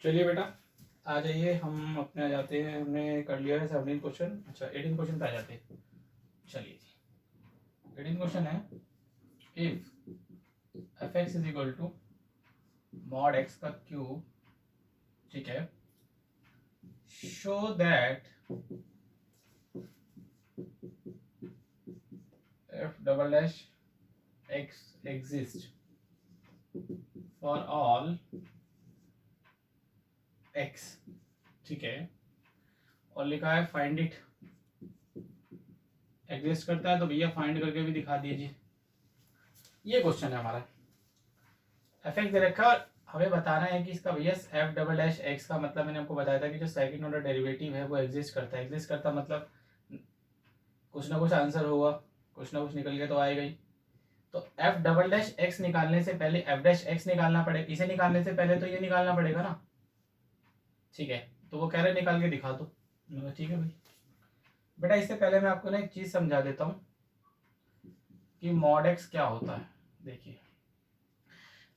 चलिए बेटा आ जाइए, हम अपने आ जाते हैं। हमने कर लिया है 17 क्वेश्चन। अच्छा 18 क्वेश्चन पे आ जाते हैं। चलिए जी 18 क्वेश्चन है, if f x is equal to mod x का क्यूब, ठीक है, show that f double dash x exist for all x, ठीक है, और लिखा है फाइंड इट। एग्जिस्ट करता है तो भैया फाइंड करके भी दिखा दीजिए। ये क्वेश्चन है हमारा। एफ एक्स दे रखा है, हमें बताना है कि इसका भैया एफ डबल डैश एक्स का मतलब मैंने आपको बताया था कि जो सेकंड ऑर्डर डेरिवेटिव है वो एग्जिस्ट करता है। एग्जिस्ट करता मतलब कुछ ना कुछ आंसर होगा, कुछ ना कुछ निकल के तो आएगा ही। तो एफ डबल डैश एक्स निकालने से पहले एफ डैश एक्स निकालना पड़ेगा। इसे निकालने से पहले तो ये निकालना पड़ेगा ना, ठीक है। तो वो कह रहे निकाल के दिखा दो। ठीक है भाई। बेटा इससे पहले मैं आपको ना एक चीज समझा देता हूँ कि मॉड एक्स क्या होता है। देखिए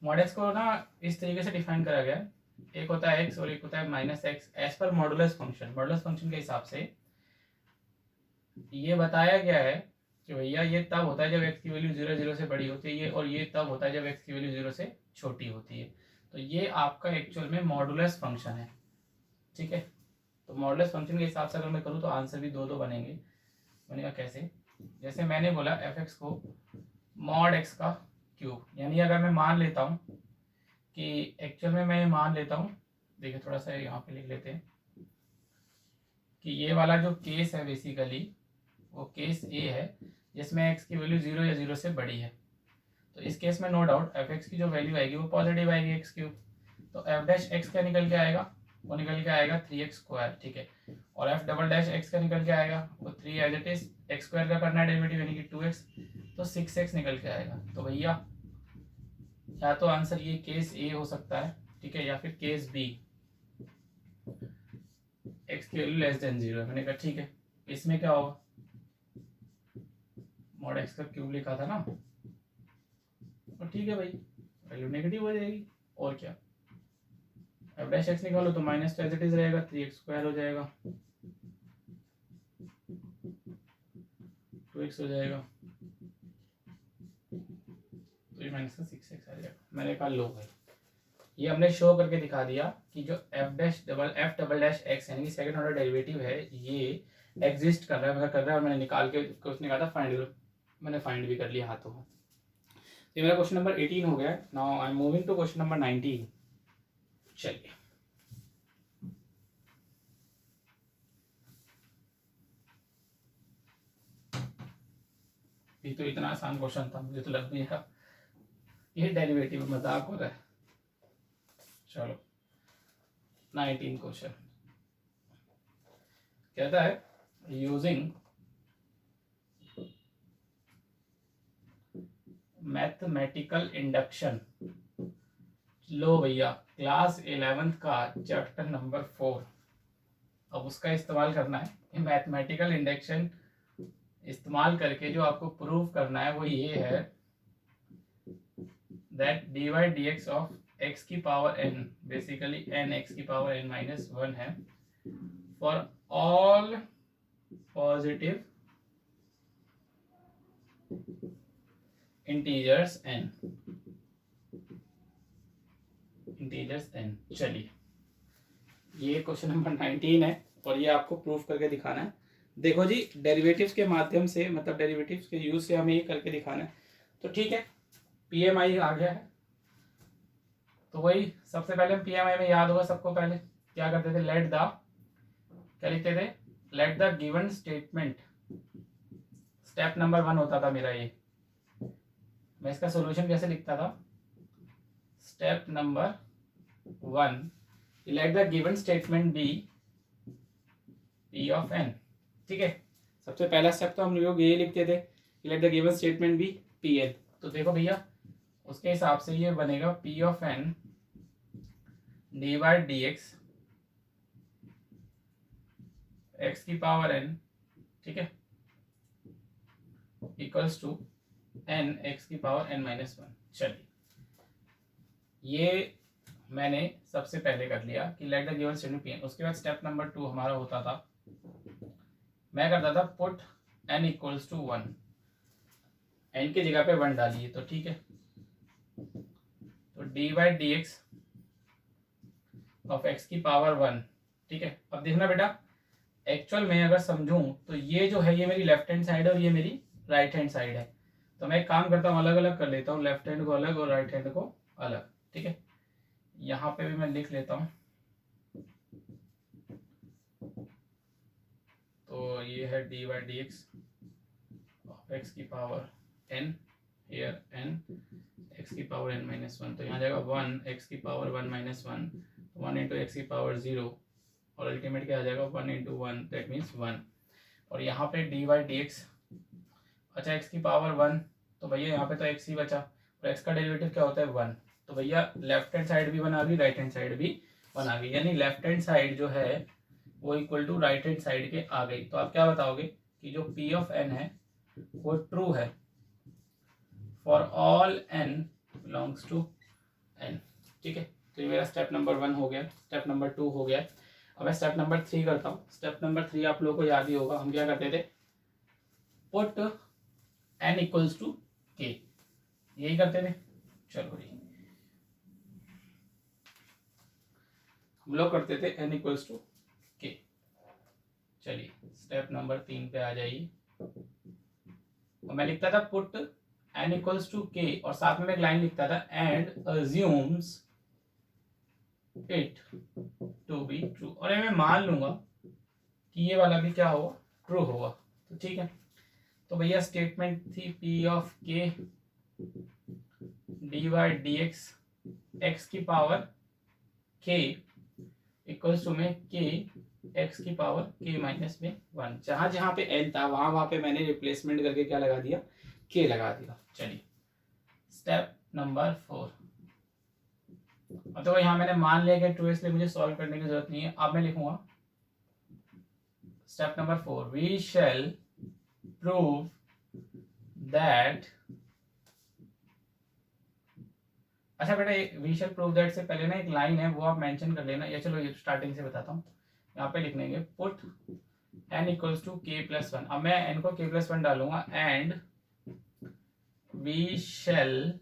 मॉड एक्स को ना इस तरीके से डिफाइन करा गया है, एक होता है एक्स और एक होता है minus x as per modulus function. Modulus function के हिसाब से ये बताया गया है कि भैया ये तब होता है जब एक्स की वैल्यू 0 0 से बड़ी होती है, और ये तब होता है जब एक्स की वैल्यू 0 से छोटी होती है। तो ये आपका एक्चुअल में मॉडुलस फंक्शन है, ठीक है। तो मॉडुलस फंक्शन के हिसाब से अगर मैं करूँ तो आंसर भी दो दो बनेंगे। बनेगा कैसे? जैसे मैंने बोला एफ एक्स को मॉड एक्स का क्यूब, यानी अगर मैं मान लेता हूँ कि एक्चुअल में मैं मान लेता हूँ, देखिए थोड़ा सा यहाँ पे लिख लेते हैं कि ये वाला जो केस है बेसिकली वो केस ए है जिसमें एक्स की वैल्यू 0 या 0 से बड़ी है। तो इस केस में नो डाउट एफ एक्स की जो वैल्यू आएगी वो पॉजिटिव आएगी एक्स क्यूब। तो एफ डैश एक्स क्या निकल के आएगा? वो निकल के आएगा 3x², ठीक है। और एफ डबल डैश एक्स का निकल के आएगा वो 3 एज इट इज x² का करना है डेरिवेटिव यानी कि 2x, तो 6x निकल के आएगा। तो भैया या तो आंसर ये केस ए हो सकता है, ठीक है, या फिर केस बी एक्स की वैल्यू लेस देन 0 है। मैंने कहा ठीक है, इसमें क्या होगा? मॉड एक्स का क्यूब लिखा था ना, और ठीक है भाई वैल्यू नेगेटिव हो जाएगी और क्या। एफ डैश एक्स निकालो तो माइनस एज इट इज रहेगा, 3x² हो जाएगा, 2x हो जाएगा, तो ये माइनस का 6x आ जाएगा। मैंने कहा लो भाई ये हमने शो करके दिखा दिया कि जो एफ डबल डैश एक्स यानी कि सेकंड ऑर्डर डेरिवेटिव है ये एग्जिस्ट कर रहा है, मतलब कर रहा है। और मैंने निकाल के उसने कहा था फाइंड करो, मैंने फाइंड भी कर लिया हाथों हाथ। ये मेरा क्वेश्चन नंबर 18 हो गया। Now I am moving to question number 19। चलिए ये तो इतना आसान क्वेश्चन था, मुझे तो लग नहीं रहा ये डेरिवेटिव मजाक हो रहा है। चलो 19 क्वेश्चन कहता है यूजिंग मैथमेटिकल इंडक्शन। लो भैया क्लास 11th का चैप्टर नंबर 4, अब उसका इस्तेमाल करना है। मैथमेटिकल इंडक्शन इस्तेमाल करके जो आपको प्रूव करना है वो ये है that dy dx of x की power n, basically n x की पावर n माइनस 1 है, for all positive integers n। चलिए ये क्वेश्चन नंबर 19 है और ये आपको प्रूफ करके दिखाना है। देखो जी डेरिवेटिव्स के माध्यम से, मतलब डेरिवेटिव्स के यूज से हमें ये करके दिखाना है। तो ठीक है पीएमआई आ गया है, तो वही सबसे पहले हम पीएमआई में याद होगा सबको पहले क्या करते थे, लेट द, क्या लिखते थे, let the given statement. Step number 1 होता था मेरा ये। मैं इसका सॉल्यूशन कैसे लिखता था? Step number 1 let the given statement be P of n, ठीक है। सबसे पहला स्टेप तो हम लोग ये लिखते थे let the given statement be P n. तो देखो भैया उसके हिसाब से ये बनेगा P of n d by D x x की पावर एन, ठीक है, इक्वल्स टू एन एक्स की पावर एन माइनस 1। चलिए ये मैंने सबसे पहले कर लिया कि let the given statement P n. उसके बाद स्टेप नंबर 2 हमारा होता था, मैं करता था put n equals to 1, n की जगह पे 1 डालिए तो ठीक है। तो D by D X of X की पावर 1, ठीक है। अब देखना बेटा, एक्चुअल में अगर समझूं तो ये जो है ये मेरी लेफ्ट हैंड साइड है और ये मेरी राइट हैंड साइड है। तो मैं एक काम करता हूँ, अलग अलग कर लेता हूँ, लेफ्ट हैंड को अलग और राइट हैंड को अलग, ठीक है। यहाँ पे भी मैं लिख लेता हूँ, तो ये है D by D X of X की power n, here n X की पावर n माइनस 1, तो यहाँ जाएगा 1 एक्स की पावर 1 माइनस 1, 1 इंटू एक्स की पावर 0, और अल्टीमेट क्या आ जाएगा 1 इंटू 1, दैट मीन्स 1। और यहाँ पे डी बाई डी एक्स, अच्छा एक्स की पावर 1, तो भैया यहाँ पे तो एक्स ही बचा, और एक्स का डेरिवेटिव क्या होता है 1, तो भैया लेफ्ट हैंड साइड भी बना गई, राइट हैंड साइड भी बना गई, यानी लेफ्ट हैंड साइड जो है वो equal to right hand side के आ गई। तो आप क्या बताओगे कि जो पी ऑफ एन है वो ट्रू है for all n belongs to n, ठीक है। तो ये मेरा स्टेप नंबर 1 हो गया, स्टेप नंबर 2 हो गया। अब मैं स्टेप नंबर 3 करता हूँ। स्टेप नंबर 3 आप लोगों को याद ही होगा, हम क्या करते थे, put n equals to k, यही करते थे। चलो जी, हम लोग करते थे n इक्वल्स टू k। चलिए स्टेप नंबर 3 पे आ जाइए, और मैं लिखता था put n equals to k, और साथ में मैं एक लाइन लिखता था and assumes it to be true, और मैं मान लूंगा कि ये वाला भी क्या होगा, ट्रू होगा। तो ठीक है, तो भैया स्टेटमेंट थी p of k D by D x x की पावर k इक्वल्स टू में k एक्स की पावर k माइनस में 1, जहां जहां पे n था वहां पे मैंने रिप्लेसमेंट करके क्या लगा दिया, k लगा दिया। चलिए स्टेप नंबर 4, तो यहाँ मैंने मान लिया कि ट्रू, इसलिए मुझे सॉल्व करने की जरूरत नहीं है। अब मैं लिखूंगा step number 4, we shall prove that, अच्छा बेटा वी शैल प्रूव दैट से पहले ना एक लाइन है वो आप मेंशन कर लेना, या चलो ये स्टार्टिंग से बताता हूँ। यहाँ पे लिख लेंगे put n equals to k plus 1, अब मैं n को k प्लस 1 डालूंगा, and we shall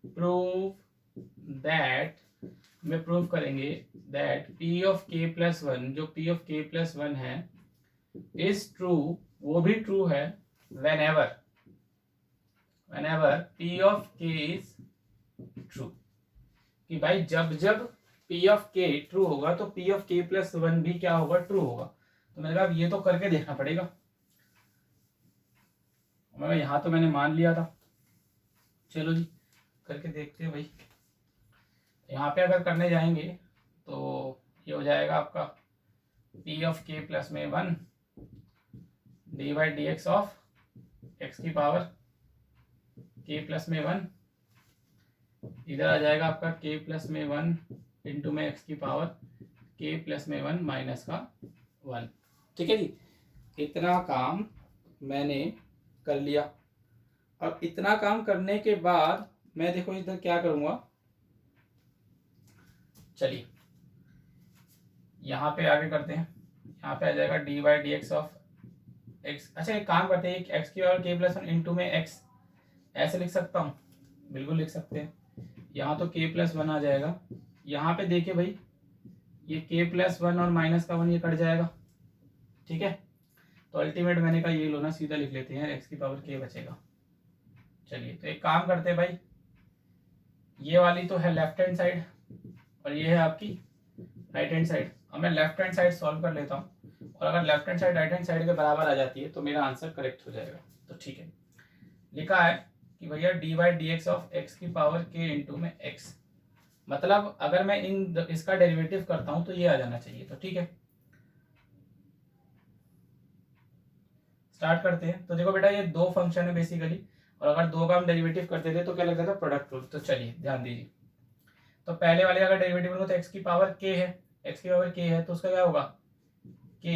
prove that, में प्रूव करेंगे that p of k plus 1, जो p ऑफ k प्लस 1 है इज ट्रू, वो भी ट्रू है whenever p of k is true, कि भाई जब जब p ऑफ k ट्रू होगा तो p ऑफ k प्लस 1 भी क्या होगा, ट्रू होगा। तो मैंने कहा ये तो करके देखना पड़ेगा, मैं यहाँ तो मैंने मान लिया था, चलो जी करके देखते हैं भाई। यहाँ पे अगर करने जाएंगे तो ये हो जाएगा आपका p ऑफ k प्लस में 1 D by D X of X की पावर k प्लस में 1, इधर आ जाएगा आपका k प्लस में 1 इंटू में x की पावर k प्लस में 1 माइनस का 1, ठीक है जी। इतना काम मैंने कर लिया। अब इतना काम करने के बाद मैं देखो इधर क्या करूंगा, चलिए यहाँ पे आगे करते हैं। यहाँ पे आ जाएगा D by D X of x, अच्छा एक काम करते हैं, एक्स की पावर k प्लस 1 इंटू में x, ऐसे लिख सकता हूँ, बिल्कुल लिख सकते हैं। यहाँ तो k प्लस 1 आ जाएगा, यहाँ पे देखिए भाई ये k प्लस 1 और माइनस का 1 ये कट जाएगा, ठीक है। तो अल्टीमेट मैंने कहा ये लो ना, सीधा लिख लेते हैं, x की पावर k बचेगा। चलिए तो एक काम करते हैं भाई, ये वाली तो है लेफ्ट हैंड साइड और ये है आपकी राइट हैंड साइड। अब मैं लेफ्ट हैंड साइड सॉल्व कर लेता हूँ, और अगर left hand side right hand side के बराबर आ जाती है तो मेरा आंसर करेक्ट हो जाएगा। तो ठीक है, लिखा है कि भैया D by D X of X की पावर k इंटू में x, मतलब अगर मैं इसका डेरिवेटिव करता हूं तो ये आ जाना चाहिए। तो ठीक है स्टार्ट करते हैं। तो देखो बेटा ये दो फंक्शन है बेसिकली, और अगर दो का हम डेरिवेटिव करते थे तो क्या लगता था, प्रोडक्ट रूल। तो चलिए ध्यान दीजिए, तो पहले वाले अगर डेरिवेटिव लूंगा तो एक्स की पावर k है, एक्स की पावर k है तो उसका क्या होगा k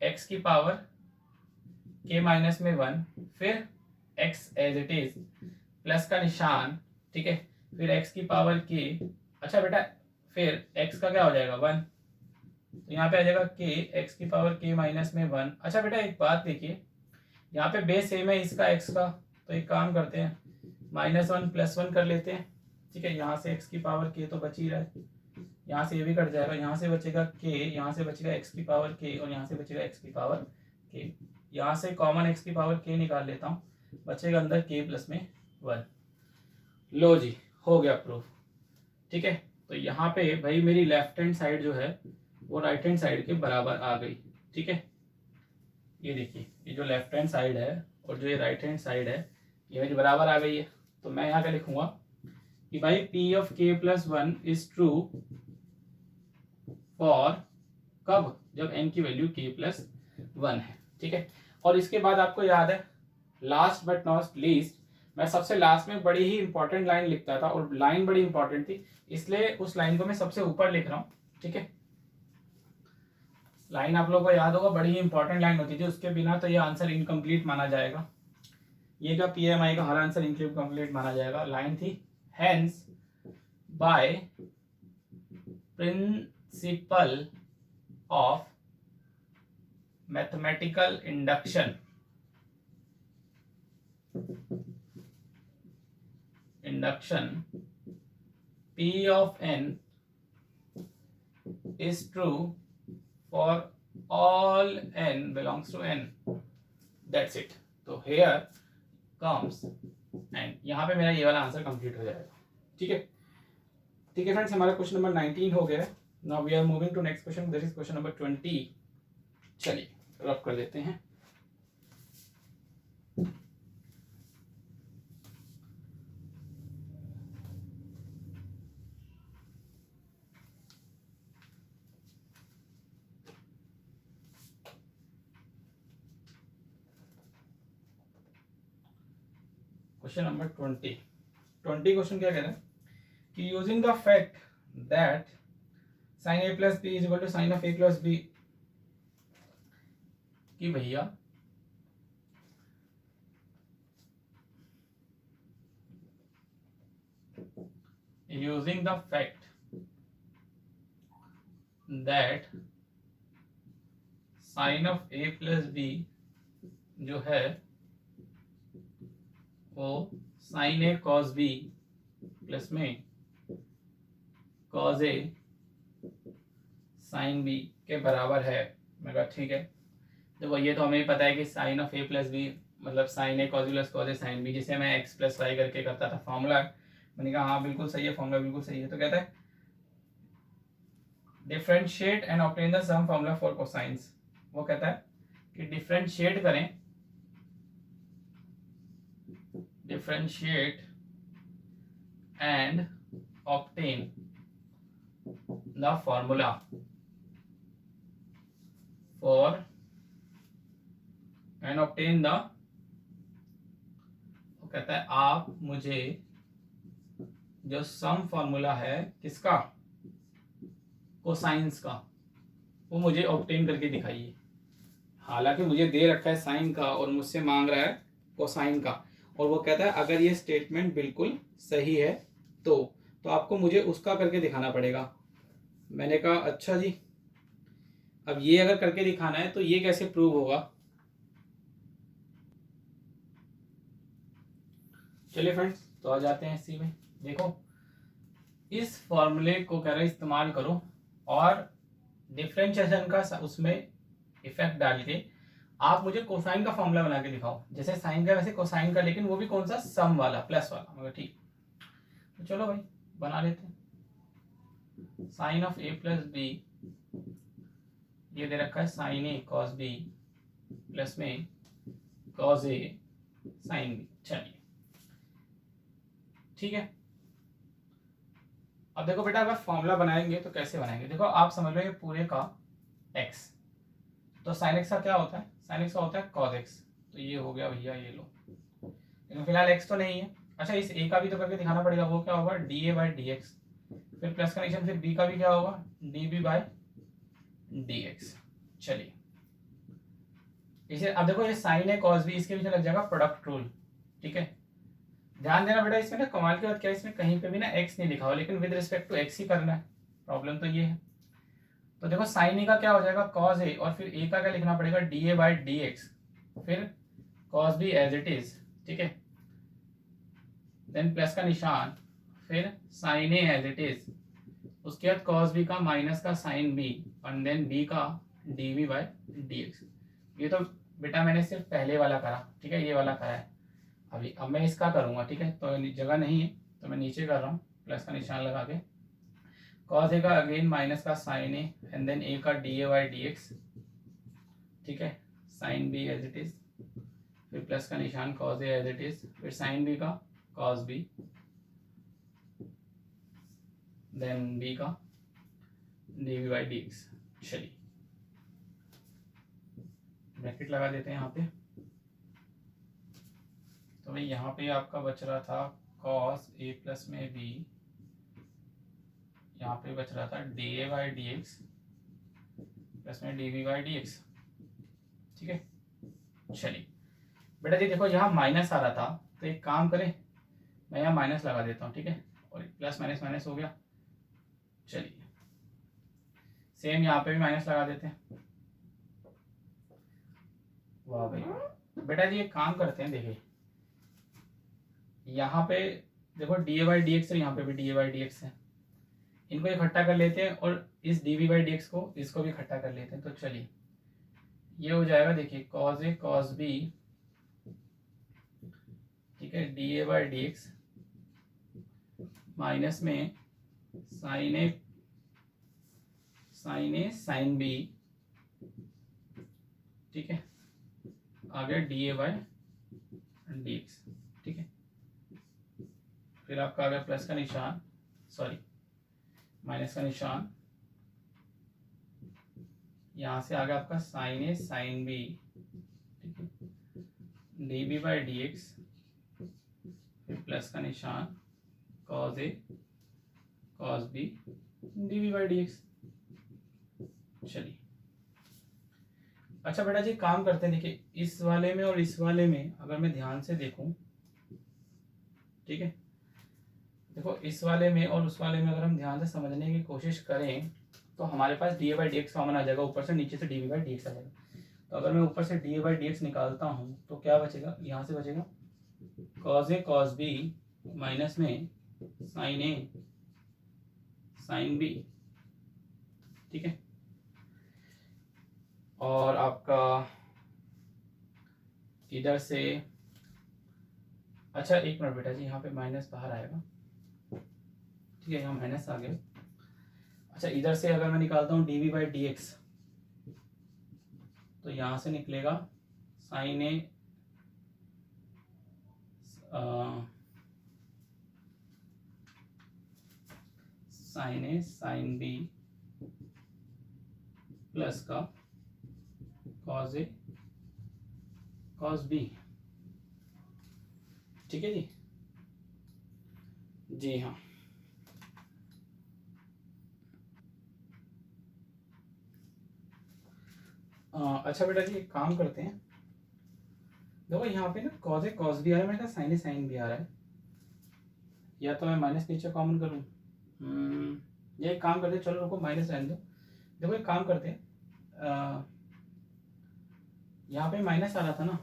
एक्स की पावर k माइनस में 1, फिर x as it is plus का निशान, ठीक है, फिर x की पावर k। अच्छा बेटा, फिर x का क्या हो जाएगा 1, तो यहाँ पे आ जाएगा k, x की पावर k माइनस में 1। अच्छा बेटा एक बात देखिए, यहाँ पे बेस सेम है इसका x का, तो एक काम करते हैं -1 +1 कर लेते हैं। ठीक है, यहाँ से x की पावर k तो बच ही रहा है, यहाँ से ये भी कट जाएगा, यहाँ से बचेगा k, यहाँ से बचेगा x की पावर k और यहाँ से बचेगा x की पावर k। यहाँ से कॉमन x की पावर k निकाल लेता हूँ, बचेगा अंदर k प्लस में 1। लो जी, हो गया प्रूफ। ठीक है, तो यहाँ पे भाई मेरी लेफ्ट हैंड साइड जो है वो राइट हैंड साइड के बराबर आ गई। ठीक है, ये देखिए, ये जो लेफ्ट हैंड साइड है और जो ये राइट हैंड साइड है ये मेरी बराबर आ गई है। तो मैं यहाँ क्या लिखूंगा कि भाई p of k plus 1 is true for कब, जब n की वैल्यू k प्लस 1 है। ठीक है, और इसके बाद आपको याद है लास्ट बट नॉट लीस्ट, मैं सबसे लास्ट में बड़ी ही इंपॉर्टेंट लाइन लिखता था और लाइन बड़ी इंपॉर्टेंट थी, इसलिए उस लाइन को मैं सबसे ऊपर लिख रहा हूँ। ठीक है, लाइन आप लोगों को याद होगा, बड़ी ही इंपॉर्टेंट लाइन होती थी, उसके बिना तो ये आंसर इनकम्प्लीट माना जाएगा, ये का PMI का हर आंसर इनकम्प्लीट माना जाएगा। लाइन थी hence by principle of mathematical induction, P of n is true for all n belongs to n, that's it। तो here comes n, यहाँ पे मेरा ये वाला आंसर कंप्लीट हो जाएगा। ठीक है, ठीक है फ्रेंड्स, हमारा क्वेश्चन नंबर 19 हो गया है। Now we are moving to next question, that is question number 20। चलिए रब कर देते हैं। क्वेश्चन नंबर 20 क्वेश्चन क्या कह रहा है कि using the fact that sin a plus b is equal to sine of a plus b, कि भैया using the fact that sine of a plus b जो है वो sine a cos b plus में कॉस ए साइन बी के बराबर है। मैं कहा ठीक है, देखो ये तो हमें पता है कि sine of a plus b मतलब sine a cos b plus cos a sine b, जिसे मैं एक्स प्लस वाई करके करता था फॉर्मूला। मैंने कहा हाँ बिल्कुल सही है, फॉर्मूला बिल्कुल सही है। तो कहता है differentiate and obtain the sum formula for cosines, वो कहता है कि डिफरेंशिएट करें, differentiate and obtain the formula for and obtain the, वो कहता है आप मुझे जो सम फॉर्मूला है किसका, कोसाइंस का, वो मुझे ऑब्टेन करके दिखाइए। हालांकि मुझे दे रखा है साइन का और मुझसे मांग रहा है कोसाइन का, और वो कहता है अगर ये स्टेटमेंट बिल्कुल सही है तो आपको मुझे उसका करके दिखाना पड़ेगा। मैंने कहा अच्छा जी, अब ये अगर करके दिखाना है तो ये कैसे प्रूव होगा। चलिए फ्रेंड्स, तो आ जाते हैं इसी में। देखो इस फॉर्मूले को कह रहा है इस्तेमाल करो और डिफरेंशिएशन का उसमें इफेक्ट डाल के आप मुझे कोसाइन का फॉर्मूला बना के दिखाओ, जैसे साइन का वैसे कोसाइन का, लेकिन वो भी कौन सा, सम वाला, प्लस वाला। मगर ठीक, तो चलो भाई बना लेते हैं। Sine of a plus b, ये दे रखा है sine a cos b plus में कॉस ए साइन बी। चलिए ठीक है, अब देखो बेटा अगर फॉर्मूला बनाएंगे तो कैसे बनाएंगे। देखो आप समझ लो ये पूरे का x, तो साइन एक्स का क्या होता है, साइन एक्स का होता है कॉस एक्स, तो ये हो गया भैया, ये लो। लेकिन फिलहाल x तो नहीं है। अच्छा इस a का भी तो करके दिखाना पड़ेगा, वो क्या होगा dA बाई डी एक्स, फिर प्लस कनेक्शन, फिर b का भी क्या होगा dB बाई डी एक्स। चलिए इसे अब देखो ये साइन है कॉस बी, इसके पीछे लग जाएगा प्रोडक्ट रूल। ठीक है, ध्यान देना बेटा, इसमें ना कमाल की बात क्या है, इसमें कहीं पे भी ना एक्स नहीं लिखा हुआ, लेकिन विद रिस्पेक्ट टू एक्स ही करना है। प्रॉब्लम तो ये है। तो देखो साइन ए का क्या हो जाएगा, कॉस ए, और फिर ए का क्या लिखना पड़ेगा, D A by D x, फिर cos B as it is, ठीक है, देन प्लस का निशान, फिर sine A as it is, उसके बाद कॉस बी का माइनस का साइन बी, और देन बी का D we by D X. ये तो बेटा मैंने सिर्फ पहले वाला करा, ठीक है, ये वाला करा है अभी। अब मैं इसका करूंगा, ठीक है, तो जगह नहीं है तो मैं नीचे कर रहा हूँ प्लस का निशान लगा के। कॉस ए का अगेन माइनस का sine a, and then a का d A by D x, ठीक है, sine b as it is, फिर प्लस का निशान cos a as it is, फिर साइन बी का कॉस बी, देन बी का D we by D x. चलिए ब्रैकेट लगा देते हैं यहाँ पे। तो भाई यहाँ पे आपका बच रहा था कॉस ए प्लस में बी, यहाँ पे बच रहा था D A by D X plus में D we by D x, ठीक है। चलिए बेटा जी देखो यहाँ माइनस आ रहा था, तो एक काम करें, मैं यहाँ माइनस लगा देता हूँ, ठीक है, और प्लस माइनस माइनस हो गया। चलिए सेम यहाँ पे भी माइनस लगा देते हैं। वाह भाई, बेटा जी एक काम करते हैं, देखिए यहाँ पे देखो d A by D x, यहाँ पे भी d A by D x है, इनको इकट्ठा कर लेते हैं, और इस d we by D x को इसको भी इकट्ठा कर लेते हैं। तो चलिए ये हो जाएगा, देखिए कॉस ए कॉस बी, ठीक है, d A by D x minus में साइन ए साइन बी, ठीक है, आ गया D A by D x, ठीक है, फिर आपका आ गया प्लस का निशान, सॉरी माइनस का निशान, यहां से आ गया आपका साइन ए साइन बी, ठीक है, d b by D x, फिर प्लस का निशान cos A cos b d b by D x. चलिए अच्छा बेटा जी काम करते हैं, देखिए इस वाले में और इस वाले में अगर मैं ध्यान से देखूं, ठीक है, देखो इस वाले में और उस वाले में अगर हम ध्यान से समझने की कोशिश करें तो हमारे पास D A by D X common आ जाएगा, ऊपर से नीचे से D we by D X आ जाएगा। तो अगर मैं ऊपर से D A by D X निकालता हूँ तो क्या बचेगा, यहाँ से बचेगा कॉस ए कॉस बी माइनस में साइन ए साइन बी, ठीक है, और आपका इधर से, अच्छा एक मिनट बेटा जी, यहाँ पे माइनस बाहर आएगा, ठीक है, यहाँ माइनस आ गया। अच्छा इधर से अगर मैं निकालता हूँ d we by D x, तो यहाँ से निकलेगा साइन ए साइन बी प्लस का कॉस ए कॉस बी, ठीक है जी, जी हाँ। अच्छा बेटा जी एक काम करते हैं, देखो यहाँ पे ना कॉस ए कॉस बी आ रहा है, मेरे पास साइन ए साइन बी आ रहा है, या तो मैं माइनस नीचे कॉमन करूँ, ये एक काम करते हैं, चलो रुको माइनस रहने दो। देखो एक काम करते हैं, यहाँ पे माइनस आ रहा था ना,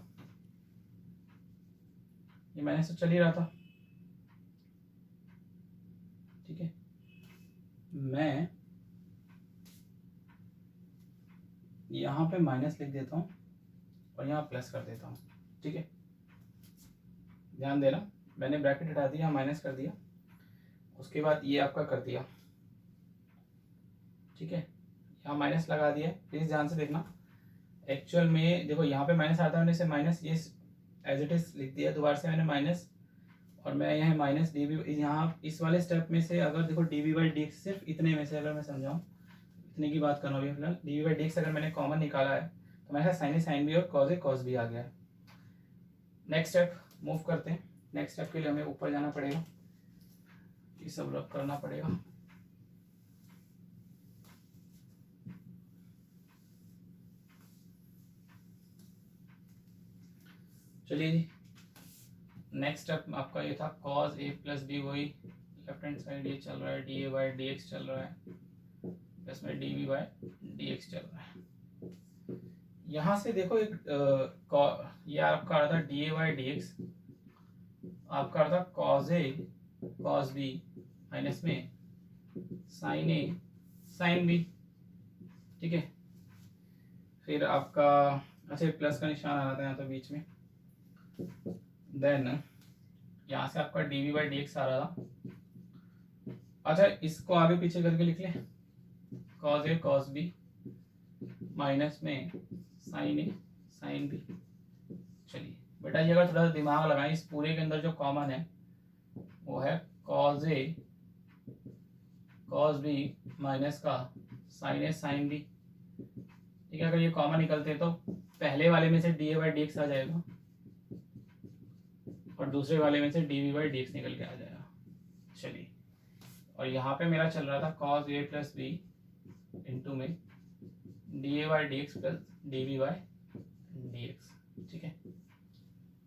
ये माइनस तो चल ही रहा था, ठीक है, मैं यहाँ पे माइनस लिख देता हूँ और यहाँ प्लस कर देता हूँ, ठीक है, ध्यान देना मैंने ब्रैकेट हटा दिया, माइनस कर दिया, उसके बाद ये आपका कर दिया, ठीक है, यहाँ माइनस लगा दिया। प्लीज़ ध्यान से देखना, एक्चुअल में देखो यहाँ पे माइनस आता है, मैंने इसे माइनस ये एज इट इज लिख दिया, दोबारा से मैंने माइनस, और मैं यहाँ माइनस डी बी, यहाँ इस वाले स्टेप में से अगर देखो d b by D x, सिर्फ इतने में से अगर मैं समझाऊँ, इतने की बात करना अभी फिलहाल, d b by D x अगर मैंने कॉमन निकाला है तो मेरे साथ साइन बी और कॉस ए कॉस बी आ गया है। नेक्स्ट स्टेप मूव करते हैं, नेक्स्ट स्टेप के लिए हमें ऊपर जाना पड़ेगा, ये सब रब करना पड़ेगा। चलिए जी नेक्स्ट स्टेप आपका ये था cos a प्लस बी, वही लेफ्ट हैंड साइड ये चल रहा है, d A by D x चल रहा है, प्लस में D we by D x चल रहा है। यहाँ से देखो एक ये आपका आ रहा था D A by D x, आपका आ रहा था cos a cos b minus में sin a sin b, ठीक है। फिर आपका अच्छा प्लस का निशान आ रहा था यहाँ तो बीच में, देन यहाँ से आपका D we by D X आ रहा था। अच्छा इसको आगे पीछे करके लिख लें, cos a cos b minus में sin a sin b। चलिए बेटा ये अगर थोड़ा सा दिमाग लगाएं, इस पूरे के अंदर जो कॉमन है वो है cos a cos b minus का sin a sin b, ठीक है। अगर ये कॉमन निकलते हैं तो पहले वाले में से D A by D X आ जाएगा और दूसरे वाले में से D we by D X निकल के आ जाएगा। चलिए और यहाँ पे मेरा चल रहा था cos a plus B into में D A by D X plus D we by D x, ठीक है।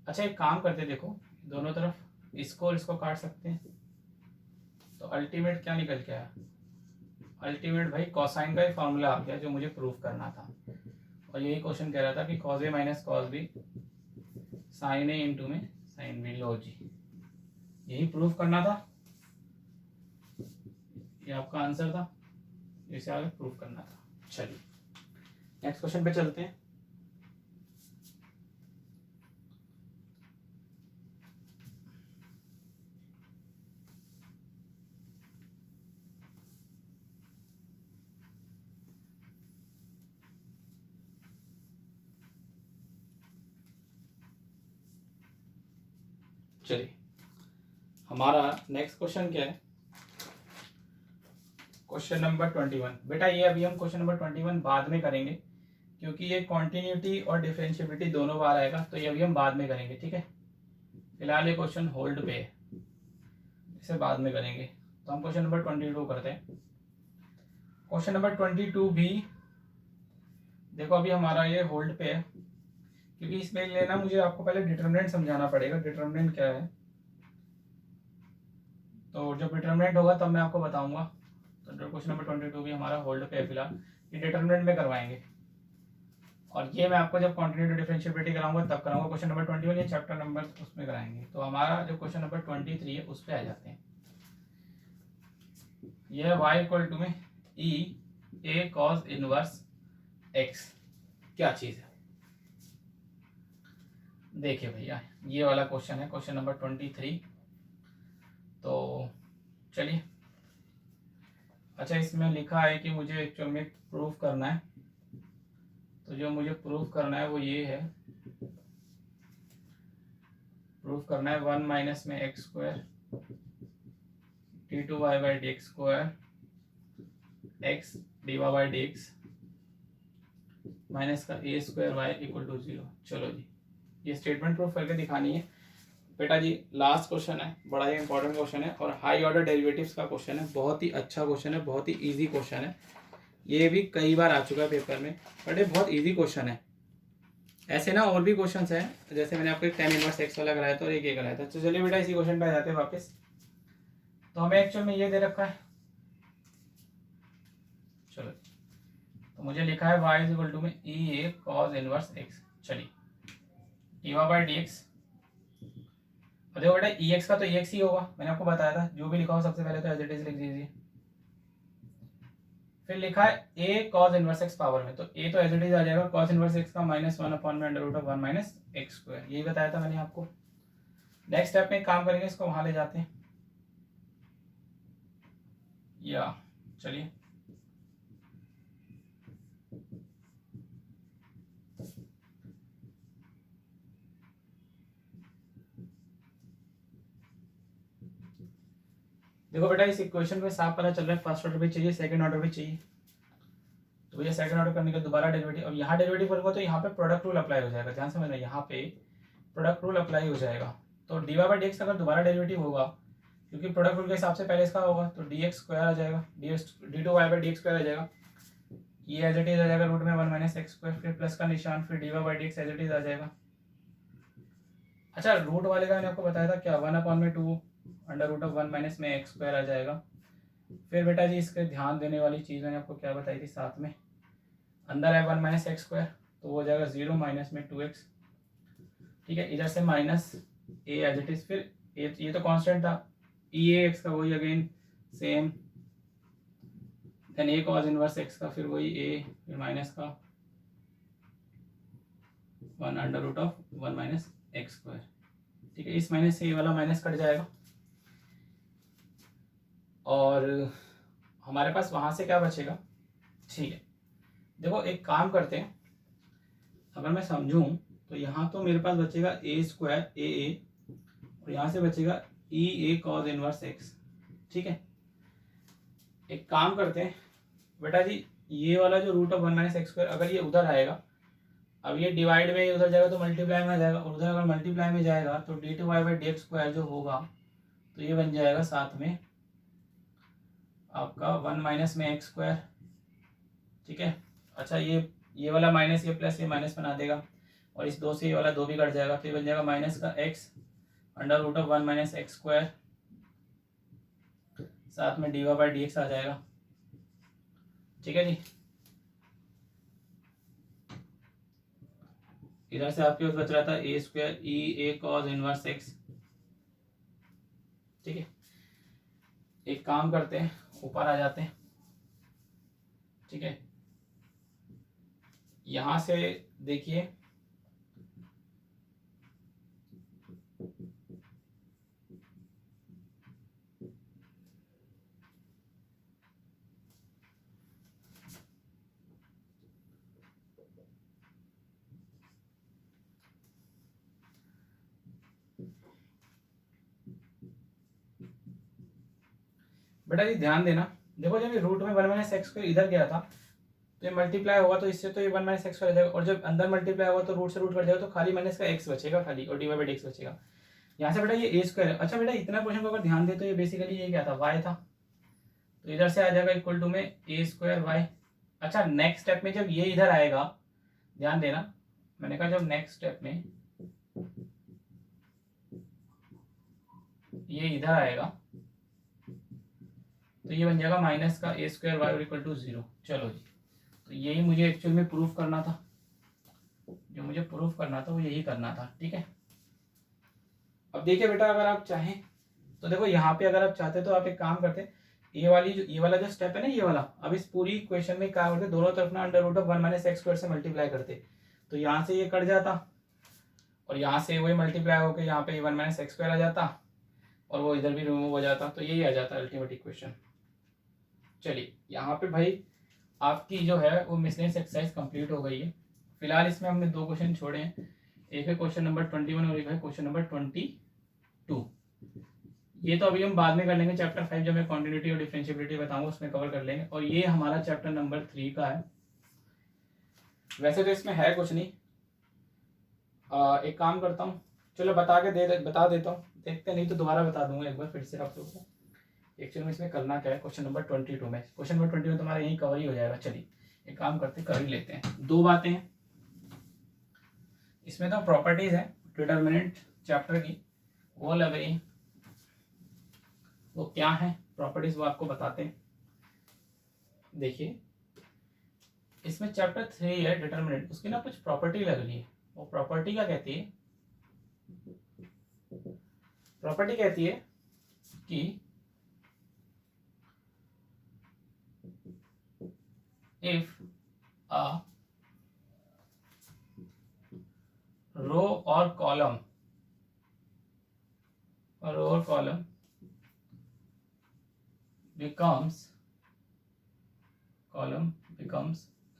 अच्छा एक काम करते, देखो दोनों तरफ इसको और इसको काट सकते हैं, तो अल्टीमेट क्या निकल के आया, अल्टीमेट भाई कोसाइन का ही फॉर्मूला आ गया जो मुझे प्रूफ करना था। और यही क्वेश्चन कह रहा था कि cos a minus cos b sin a into में sin b, लो जी यही प्रूफ करना था, ये आपका आंसर था, इसे आगे प्रूफ करना था। चलिए नेक्स्ट क्वेश्चन पे चलते हैं। चलिए हमारा नेक्स्ट क्वेश्चन क्या है, क्वेश्चन नंबर 21। बेटा ये अभी हम क्वेश्चन नंबर 21 बाद में करेंगे, क्योंकि ये कॉन्टिन्यूटी और डिफरेंशिएबिलिटी दोनों बार आएगा, तो ये अभी हम बाद में करेंगे, ठीक है। फिलहाल ये क्वेश्चन होल्ड पे है, इसे बाद में करेंगे। तो हम क्वेश्चन नंबर 22 करते हैं। क्वेश्चन नंबर 22 भी देखो अभी हमारा ये होल्ड पे है, क्योंकि इसमें लेना मुझे आपको पहले डिटरमिनेंट समझाना पड़ेगा, डिटरमिनेंट क्या है। तो जब डिटरमिनेंट होगा तब मैं आपको बताऊंगा। तो क्वेश्चन नंबर 22 भी हमारा होल्ड पे है फिलहाल, ये डिटरमिनेंट में करवाएंगे, और ये मैं आपको जब कॉन्टिन्यूटी डिफरेंशिएबिलिटी कराऊंगा तब कराऊंगा। क्वेश्चन नंबर 21 ये चैप्टर नंबर उसमें कराएंगे। तो हमारा जो क्वेश्चन नंबर 23 है उस पर आ जाते हैं। यह y इक्वल टू में e a cos inverse x क्या चीज है, देखिए भैया ये वाला क्वेश्चन है, क्वेश्चन नंबर 23। तो चलिए अच्छा इसमें लिखा है कि मुझे एक्चुअल में प्रूफ करना है, तो जो मुझे प्रूफ करना है वो ये है, प्रूफ करना है 1 माइनस में x square d two Y by D x square x d Y by D x minus का a square y equal to 0। चलो जी ये स्टेटमेंट प्रूफ करके दिखानी है बेटा जी। लास्ट क्वेश्चन है, बड़ा ही इंपॉर्टेंट क्वेश्चन है और हाई ऑर्डर डेरिवेटिव्स का क्वेश्चन है, बहुत ही अच्छा क्वेश्चन है, बहुत ही इजी क्वेश्चन है। ये भी कई बार आ चुका है पेपर में, बट ये बहुत इजी क्वेश्चन है। ऐसे ना और भी क्वेश्चंस हैं, जैसे मैंने आपको एक tan इनवर्स x वाला कराया था और एक ये कराया था। तो चलिए बेटा इसी क्वेश्चन पे आ जाते हैं वापस। तो हमें एक्चुअल में ये दे रखा है, चलो तो मुझे लिखा है y इज इक्वल टू में e a cos inverse x। चलिए d Y by D x, और देखो बेटा ई एक्स का तो ई एक्स ही होगा, मैंने आपको बताया था। जो भी लिखा हो सबसे पहले तो एज इट इज लिख दीजिए। फिर लिखा है a cos inverse x power में, तो a तो एज इट इज आ जाएगा, cos इनवर्स x का -1 अपॉन में under root of 1 minus x square, यही बताया था मैंने आपको। नेक्स्ट स्टेप में काम करेंगे, इसको वहां ले जाते हैं या चलिए देखो बेटा इस इक्वेशन में साफ पता चल रहा है फर्स्ट ऑर्डर भी चाहिए, सेकंड ऑर्डर भी चाहिए। तो ये सेकंड ऑर्डर करने के दोबारा डेरिवेटिव, अब यहाँ डेरिवेटिव करूँगा तो यहाँ पे प्रोडक्ट रूल अप्लाई हो जाएगा। ध्यान समझना, यहाँ पे प्रोडक्ट रूल अप्लाई हो जाएगा। तो d Y by D x अगर दोबारा डेरिवेटिव होगा, क्योंकि प्रोडक्ट रूल के हिसाब से पहले इसका होगा, तो डी एक्स स्क्वायर आ जाएगा, D two Y by D x square आ जाएगा, ये एज इट इज आ जाएगा रूट में 1 माइनस एक्स स्क्वायर, फिर प्लस का निशान, फिर D Y by D X as it is आ जाएगा। अच्छा रूट वाले का मैंने आपको बताया था क्या, 1/2 अंडर रूट ऑफ 1 माइनस में एक्स स्क्वायर आ जाएगा। फिर बेटा जी इसके ध्यान देने वाली चीज़ मैंने आपको क्या बताई थी साथ में, अंदर है 1 माइनस एक्स स्क्वायर तो वो हो जाएगा 0 माइनस में 2x। ठीक है, इधर से minus a as it is, फिर ये तो कांस्टेंट था ई ए एक्स का वही again same, then a cos inverse x का फिर वही ए, फिर माइनस का 1 under root of 1 minus x square. ठीक है, इस माइनस से ये वाला माइनस कट जाएगा और हमारे पास वहां से क्या बचेगा। ठीक है, देखो एक काम करते हैं, अगर मैं समझूं तो यहाँ तो मेरे पास बचेगा ए स्क्वायर ए और यहाँ से बचेगा ई ए कॉस इनवर्स एक्स। ठीक है, एक काम करते हैं बेटा जी, ये वाला जो root of 1 minus x square अगर ये उधर आएगा, अब ये डिवाइड में उधर जाएगा तो मल्टीप्लाई में आ जाएगा, और उधर अगर मल्टीप्लाई में जाएगा तो d two Y by D x square जो होगा तो ये बन जाएगा साथ में आपका 1 माइनस में एक्स स्क्वायर। ठीक है, अच्छा ये वाला माइनस ये प्लस ये माइनस बना देगा और इस 2 से ये वाला 2 भी कट जाएगा, तो ये बन जाएगा माइनस का X under root of 1 minus x square, साथ में D Y by D X आ जाएगा। ठीक है जी, इधर से आपके पास बच रहा था ए स्क्वायर ई ए कॉस इनवर्स एक्स। ठीक है, एक काम करते हैं ऊपर आ जाते हैं। ठीक है, यहां से देखिए बेटा जी ध्यान देना, देखो जब ये रूट में 1 माइनस एक्स स्क्वायर इधर गया था तो ये मल्टीप्लाई होगा तो इससे तो ये 1 माइनस एक्स स्क्वायर आ जाएगा, और जब अंदर मल्टीप्लाई होगा तो रूट से रूट कट जाएगा तो खाली माइनस का एक्स बचेगा खाली, और d Y by D x बचेगा। यहाँ से बेटा ये ए स्क्वायर है। अच्छा बेटा इतना क्वेश्चन को अगर ध्यान दे तो ये बेसिकली ये क्या था, वाई था, तो इधर से आ जाएगा इक्वल टू में ए स्क्वायर वाई। अच्छा नेक्स्ट स्टेप में जब ये इधर आएगा, ध्यान देना मैंने कहा जब नेक्स्ट स्टेप में ये इधर आएगा तो ये बन जाएगा माइनस का a square y equal to 0। चलो जी, तो यही मुझे एक्चुअल में प्रूफ करना था, जो मुझे प्रूफ करना था वो यही करना था। ठीक है, अब देखिए बेटा अगर आप चाहें तो देखो यहाँ पे अगर आप चाहते तो आप एक काम करते, ये वाला जो स्टेप है ना ये वाला, अब इस पूरी इक्वेशन में क्या करते, दोनों तरफ ना under root of 1 minus x square से मल्टीप्लाई करते, तो यहाँ से ये कट जाता और यहाँ से वही मल्टीप्लाई होकर यहाँ पे 1 माइनस एक्स स्क्वायर आ जाता और वो इधर भी रिमूव हो जाता, तो यही आ जाता अल्टीमेट इक्वेशन। चलिए यहाँ पे भाई आपकी जो है वो मिसलेनियस एक्सरसाइज कंप्लीट हो गई है। फिलहाल इसमें हमने 2 क्वेश्चन छोड़े हैं, एक है क्वेश्चन नंबर 21 और एक है क्वेश्चन नंबर 22। ये तो अभी हम बाद में कर लेंगे, चैप्टर 5 जब मैं कॉन्टिन्यूटी और डिफरेंशिएबिलिटी बताऊंगा उसमें कवर कर लेंगे, और ये हमारा चैप्टर नंबर 3 का है। वैसे तो इसमें है कुछ नहीं, एक काम करता हूँ, चलो बता देता हूँ, देखते नहीं तो दोबारा बता दूंगा एक बार फिर से आप लोगों को एक्चुअली में इसमें करना क्या है। क्वेश्चन नंबर 22 में, क्वेश्चन नंबर 22 तुम्हारा यही कवर ही हो जाएगा। चलिए एक काम करते कर ही लेते हैं। 2 बातें हैं इसमें, तो प्रॉपर्टीज है डिटरमिनेंट चैप्टर की, वो लग रही, वो क्या है प्रॉपर्टीज वो आपको बताते हैं। देखिए इसमें चैप्टर 3 है डिटरमिनेंट, उसकी ना कुछ प्रॉपर्टी लग रही है। वो प्रॉपर्टी क्या कहती है, प्रॉपर्टी कहती है कि if a row or column becomes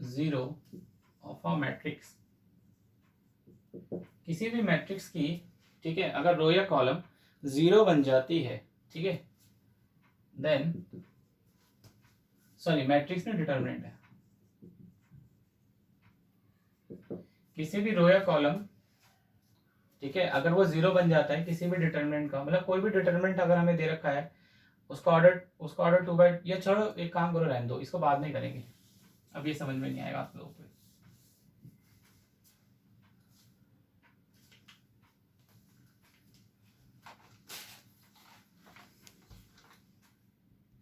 0 of a matrix, किसी भी मैट्रिक्स की, ठीक है, अगर रो या कॉलम 0 बन जाती है, ठीक है, देन सॉरी मैट्रिक्स में डिटरमिनेंट है, किसी भी रो या कॉलम, ठीक है, अगर वो 0 बन जाता है किसी भी डिटरमिनेंट का, मतलब कोई भी डिटरमिनेंट अगर हमें दे रखा है उसका ऑर्डर 2 बाय, या छोड़ो एक काम करो रहने दो, इसको बाद में करेंगे, अब ये समझ में नहीं आएगा आप लोगों को।